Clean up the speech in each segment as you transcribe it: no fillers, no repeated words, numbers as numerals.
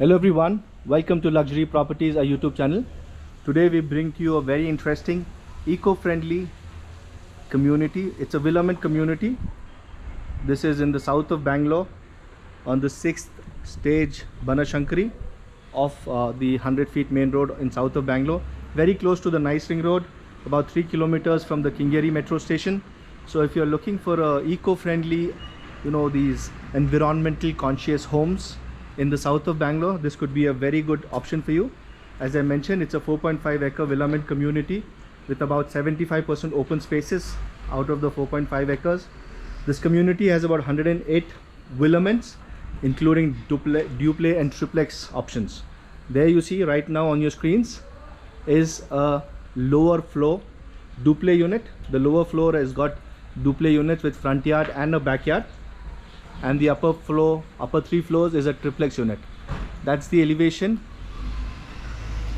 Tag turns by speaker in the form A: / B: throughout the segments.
A: Hello everyone, welcome to Luxury Properties, our YouTube channel. Today we bring to you a very interesting, eco-friendly community. It's a Villament community. This is in the south of Bangalore on the 6th stage Banashankari of the 100 feet main road in south of Bangalore. Very close to the Nice Ring Road, about 3 kilometers from the Kingeri metro station. So if you're looking for a eco-friendly, these environmental conscious homes in the south of Bangalore, this could be a very good option for you. As I mentioned, it's a 4.5 acre Villament community with about 75% open spaces out of the 4.5 acres. This community has about 108 villaments, including duplex and triplex options. There you see right now on your screens is a lower floor duplex unit. The lower floor has got duplex units with front yard and a backyard, and the upper 3 floors is a triplex unit. That's the elevation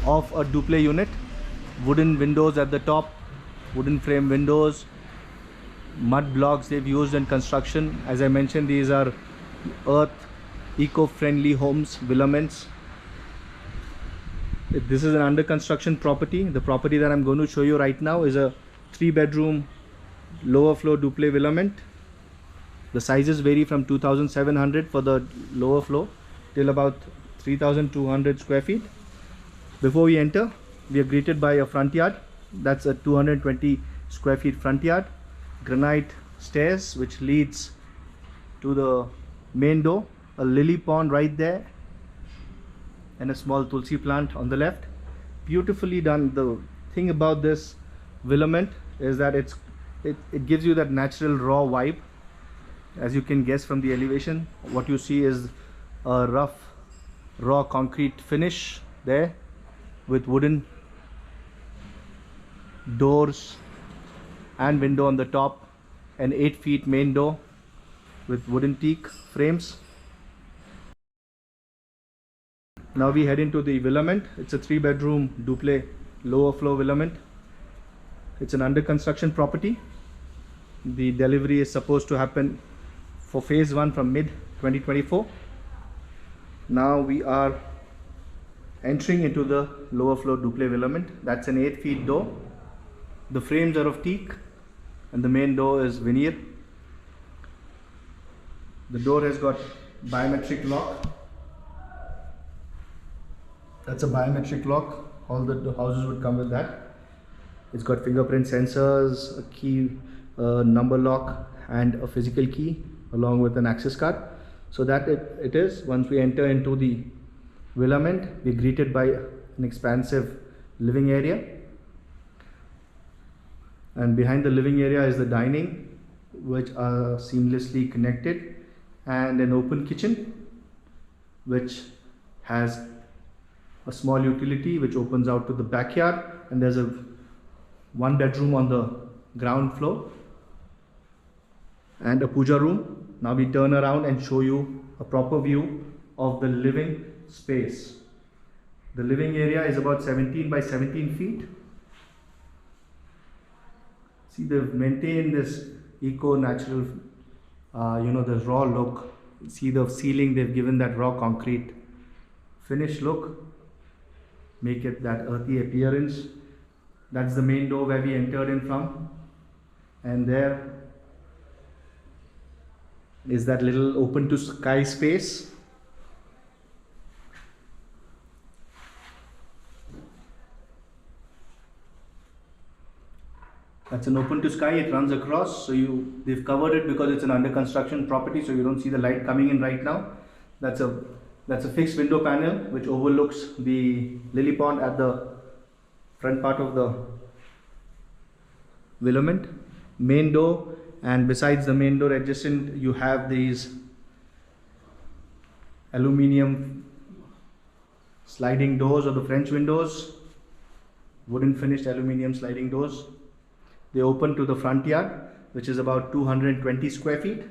A: of a duplex unit. Wooden windows at the top, wooden frame windows, mud blocks they've used in construction. As I mentioned, these are earth eco-friendly homes, villaments. This is an under construction property. The property that I'm going to show you right now is a 3-bedroom lower floor duplex villament. The sizes vary from 2,700 for the lower floor till about 3,200 square feet. Before we enter, we are greeted by a front yard. That's a 220 square feet front yard. Granite stairs which leads to the main door. A lily pond right there, and a small tulsi plant on the left. Beautifully done. The thing about this villament is that it gives you that natural raw vibe. As you can guess from the elevation, what you see is a rough raw concrete finish there with wooden doors and window on the top, an 8 feet main door with wooden teak frames. Now we head into the villament. It's a 3-bedroom duplex lower floor villament. It's an under construction property. The delivery is supposed to happen for phase 1 from mid 2024. Now we are entering into the lower floor duplex villament. That's an 8 feet door. The frames are of teak and the main door is veneer. The door has got biometric lock. That's a biometric lock. All the houses would come with that. It's got fingerprint sensors, a key, number lock, and a physical key along with an access card. So that it is. Once we enter into the villament, we're greeted by an expansive living area, and behind the living area is the dining, which are seamlessly connected, and an open kitchen which has a small utility which opens out to the backyard, and there's a 1-bedroom on the ground floor and a puja room. Now we turn around and show you a proper view of the living space. The living area is about 17 by 17 feet. See, they've maintained this eco-natural, the raw look. See the ceiling, they've given that raw concrete finish look, make it that earthy appearance. That's the main door where we entered in from, and there is that little open to sky space. That's an open to sky. It runs across, so they've covered it because it's an under construction property, so you don't see the light coming in right now. That's a fixed window panel which overlooks the lily pond at the front part of the villament. Main door, and besides the main door adjacent, you have these aluminium sliding doors, or the French windows, wooden finished aluminium sliding doors. They open to the front yard, which is about 220 square feet.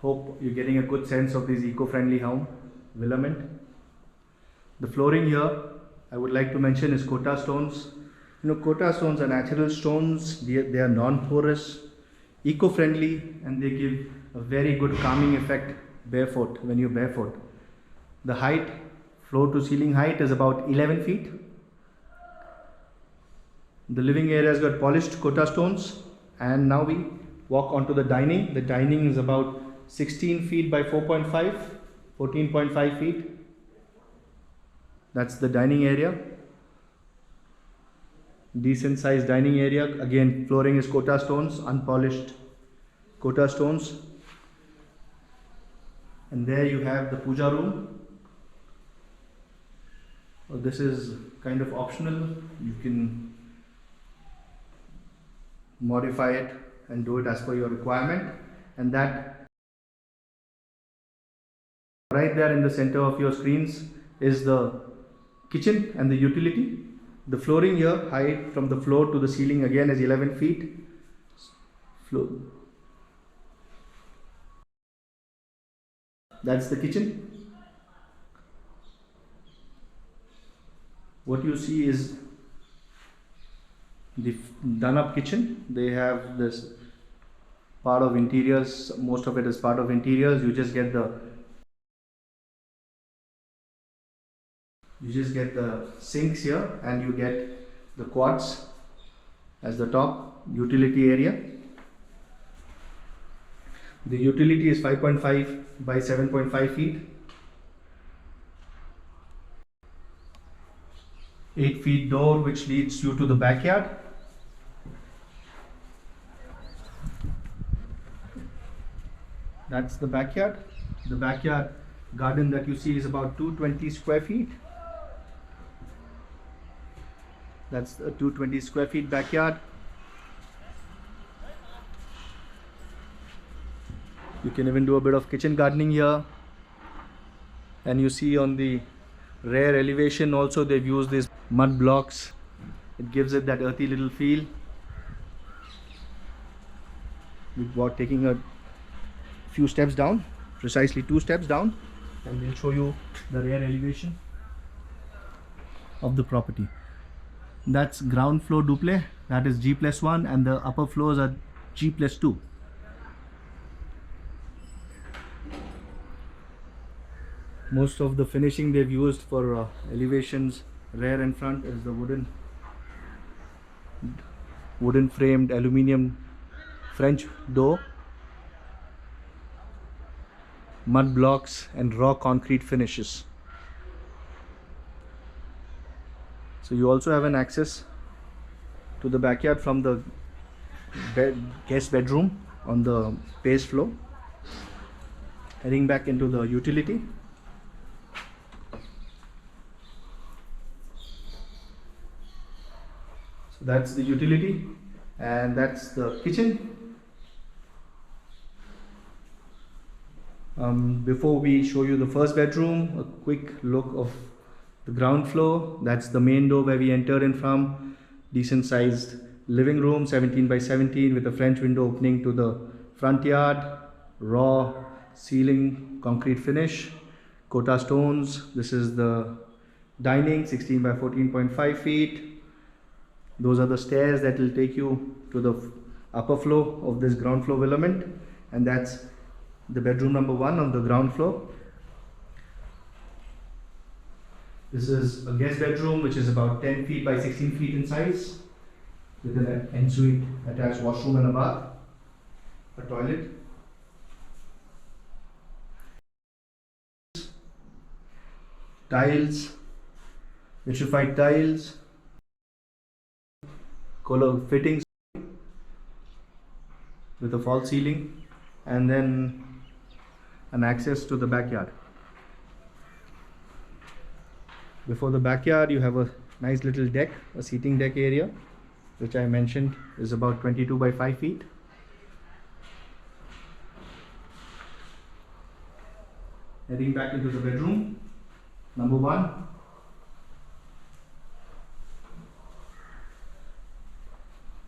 A: Hope you're getting a good sense of this eco-friendly home villament. The flooring here, I would like to mention, is Kota stones. Kota stones are natural stones. They are non-porous, eco-friendly, and they give a very good calming effect barefoot, when you're barefoot. The height, floor to ceiling height, is about 11 feet. The living area has got polished Kota stones, and now we walk onto the dining. The dining is about 16 feet by 4.5, 14.5 feet. That's the dining area. Decent sized dining area. Again, flooring is Kota stones, unpolished Kota stones. And there you have the puja room. Well, this is kind of optional. You can modify it and do it as per your requirement. And that right there in the center of your screens is the kitchen and the utility. The flooring here, height from the floor to the ceiling again is 11 feet. That's the kitchen. What you see is the done up kitchen. They have this part of interiors, most of it is part of interiors. You just get the sinks here, and you get the quads as the top utility area. The utility is 5.5 by 7.5 feet. 8 feet door which leads you to the backyard. That's the backyard. The backyard garden that you see is about 220 square feet. That's a 220 square feet backyard. You can even do a bit of kitchen gardening here. And you see on the rear elevation also they've used these mud blocks. It gives it that earthy little feel. We're taking a few steps down, precisely 2 steps down, and we'll show you the rear elevation of the property. That's ground floor duplex, that is G+1, and the upper floors are G+2. Most of the finishing they've used for elevations, rear and front, is the wooden framed aluminium French door, mud blocks and raw concrete finishes. So you also have an access to the backyard from the guest bedroom on the base floor. Heading back into the utility. So that's the utility, and that's the kitchen. Before we show you the first bedroom, a quick look of the ground floor. That's the main door where we enter in from. Decent sized living room, 17 by 17, with a French window opening to the front yard. Raw ceiling, concrete finish, Kota stones. This is the dining, 16 by 14.5 feet. Those are the stairs that will take you to the upper floor of this ground floor Villament, and that's the bedroom number 1 on the ground floor. This is a guest bedroom which is about 10 feet by 16 feet in size, with an ensuite attached washroom and a bath, a toilet. Tiles, vitrified tiles, color fittings with a false ceiling, and then an access to the backyard. Before the backyard you have a nice little deck, a seating deck area, which I mentioned is about 22 by 5 feet. Heading back into the bedroom number 1.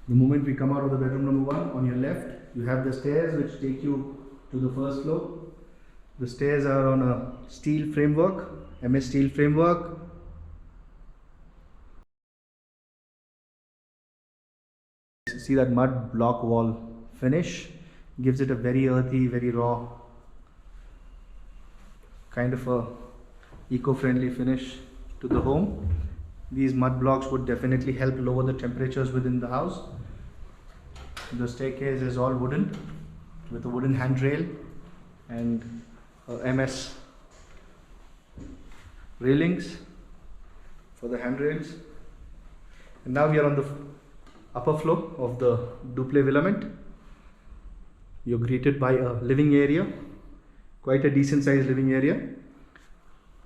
A: The moment we come out of the bedroom number 1, on your left you have the stairs which take you to the first floor. The stairs are on a steel framework, MS steel framework. See that mud block wall finish, gives it a very earthy, very raw kind of a eco-friendly finish to the home. These mud blocks would definitely help lower the temperatures within the house. The staircase is all wooden with a wooden handrail and MS railings for the handrails. And now we are on the upper floor of the Duplex Villament. You're greeted by a living area, quite a decent sized living area.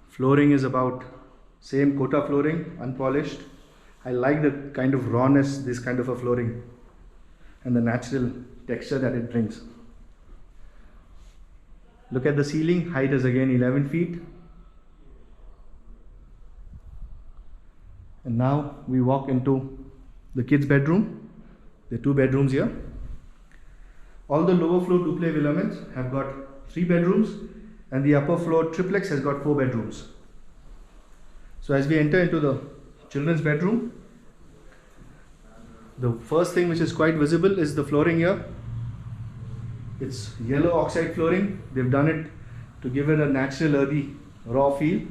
A: Flooring is about same Kota flooring, unpolished. I like the kind of rawness, this kind of a flooring, and the natural texture that it brings. Look at the ceiling, height is again 11 feet. And now we walk into the kids' bedroom. There are 2 bedrooms here. All the lower floor Duplex Villaments have got 3 bedrooms, and the upper floor Triplex has got 4 bedrooms. So as we enter into the children's bedroom, the first thing which is quite visible is the flooring here. It's yellow oxide flooring. They've done it to give it a natural earthy raw feel.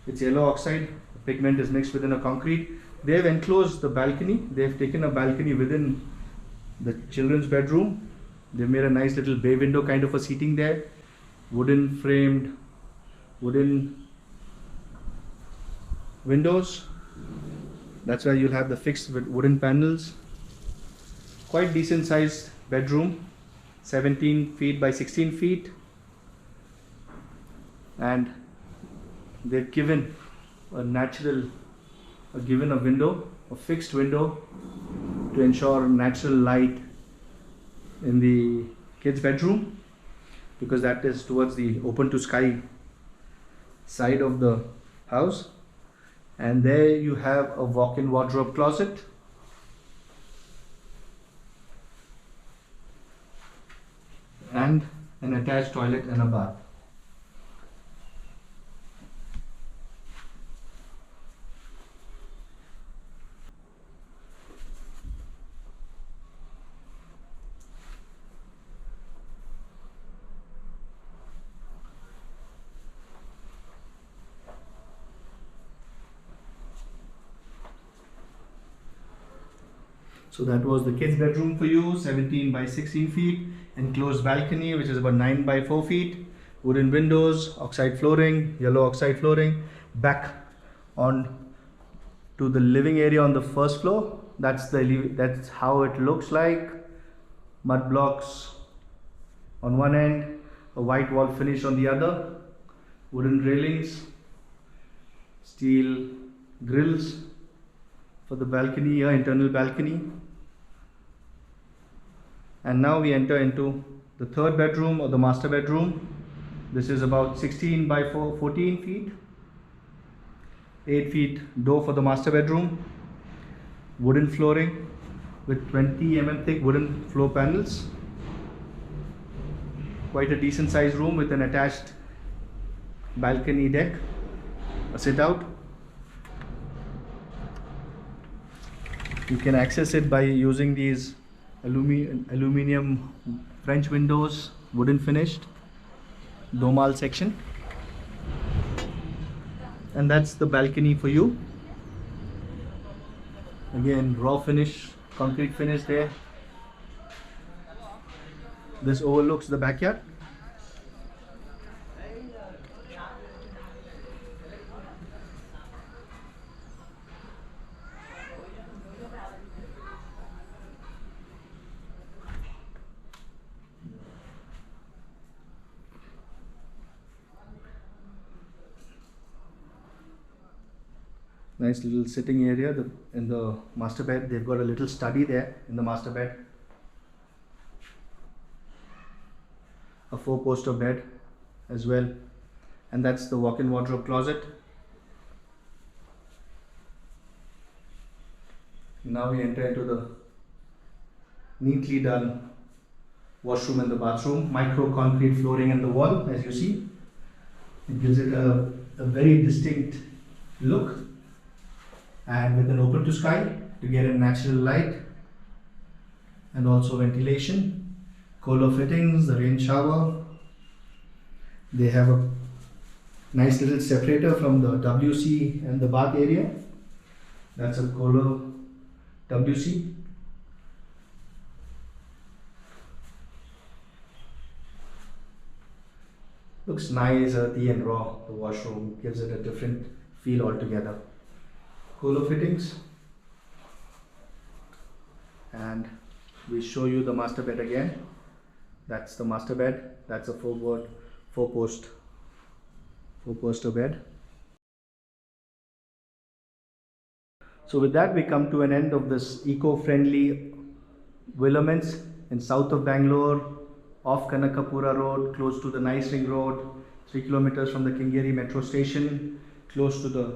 A: It's yellow oxide. The pigment is mixed within a concrete. They've enclosed the balcony. They've taken a balcony within the children's bedroom. They've made a nice little bay window kind of a seating there. Wooden framed, wooden windows. That's why you'll have the fixed with wooden panels. Quite decent sized bedroom, 17 feet by 16 feet. And they've given a window, a fixed window to ensure natural light in the kids' bedroom, because that is towards the open to sky side of the house. And there you have a walk-in wardrobe closet. And an attached toilet and a bath. So that was the kids' bedroom for you, 17 by 16 feet, enclosed balcony which is about 9 by 4 feet, wooden windows, oxide flooring, yellow oxide flooring. Back on to the living area on the first floor. That's how it looks like. Mud blocks on one end, a white wall finish on the other, wooden railings, steel grills for the balcony here, internal balcony. And now we enter into the third bedroom or the master bedroom. This is about 16 by 14 feet, 8 feet door for the master bedroom, wooden flooring with 20 mm thick wooden floor panels. Quite a decent sized room with an attached balcony deck, a sit out. You can access it by using these aluminium French windows, wooden finished, domal section. And that's the balcony for you. Again, raw finish, concrete finish there. This overlooks the backyard. Nice little sitting area in the master bed. They've got a little study there in the master bed. A 4-poster bed as well. And that's the walk-in wardrobe closet. Now we enter into the neatly done washroom and the bathroom. Micro concrete flooring in the wall, as you see. It gives it a very distinct look. And with an open to sky to get a natural light and also ventilation, Kohler fittings, the rain shower. They have a Nice little separator from the WC and the bath area. That's a Colo WC. Looks nice, earthy and raw. The washroom gives it a different feel altogether. Colo fittings. And we show you the master bed again. That's the master bed. That's a four poster bed. So with that, we come to an end of this eco-friendly Villaments in south of Bangalore, off Kanakapura Road, close to the Nice Ring Road, 3 kilometers from the Kingeri metro station, close to the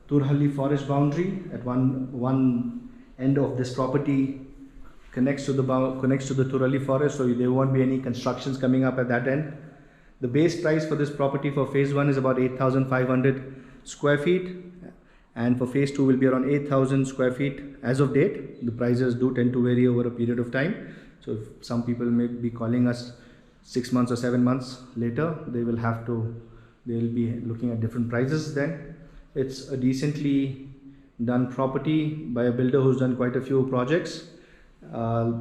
A: Turhalli forest boundary. At one end of this property connects to the Turhalli forest, so there won't be any constructions coming up at that end. The base price for this property for phase 1 is about 8,500 square feet, and for phase 2 will be around 8,000 square feet as of date. The prices do tend to vary over a period of time, so if some people may be calling us 6 months or 7 months later, they will be looking at different prices then. It's a decently done property by a builder who's done quite a few projects.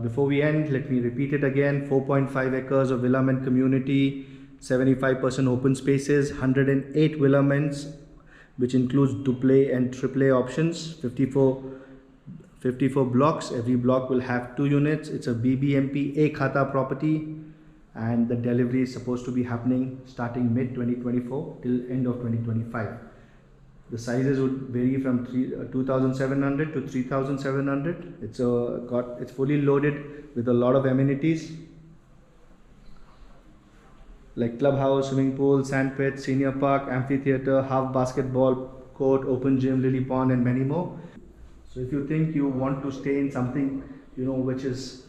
A: Before we end, let me repeat it again. 4.5 acres of Villament community, 75% open spaces, 108 villaments, which includes Duplex and Triple options, 54 blocks. Every block will have 2 units. It's a BBMP A Khata property, and the delivery is supposed to be happening starting mid 2024 till end of 2025. The sizes would vary from 2,700 to 3,700. It's fully loaded with a lot of amenities like clubhouse, swimming pool, sandpit, senior park, amphitheater, half basketball court, open gym, lily pond, and many more. So if you think you want to stay in something, which has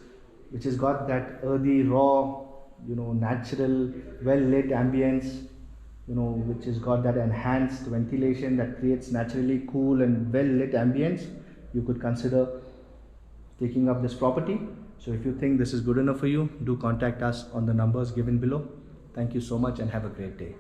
A: got that earthy, raw, natural, well lit ambience, which has got that enhanced ventilation that creates naturally cool and well lit ambience, you could consider taking up this property. So if you think this is good enough for you, do contact us on the numbers given below. Thank you so much and have a great day.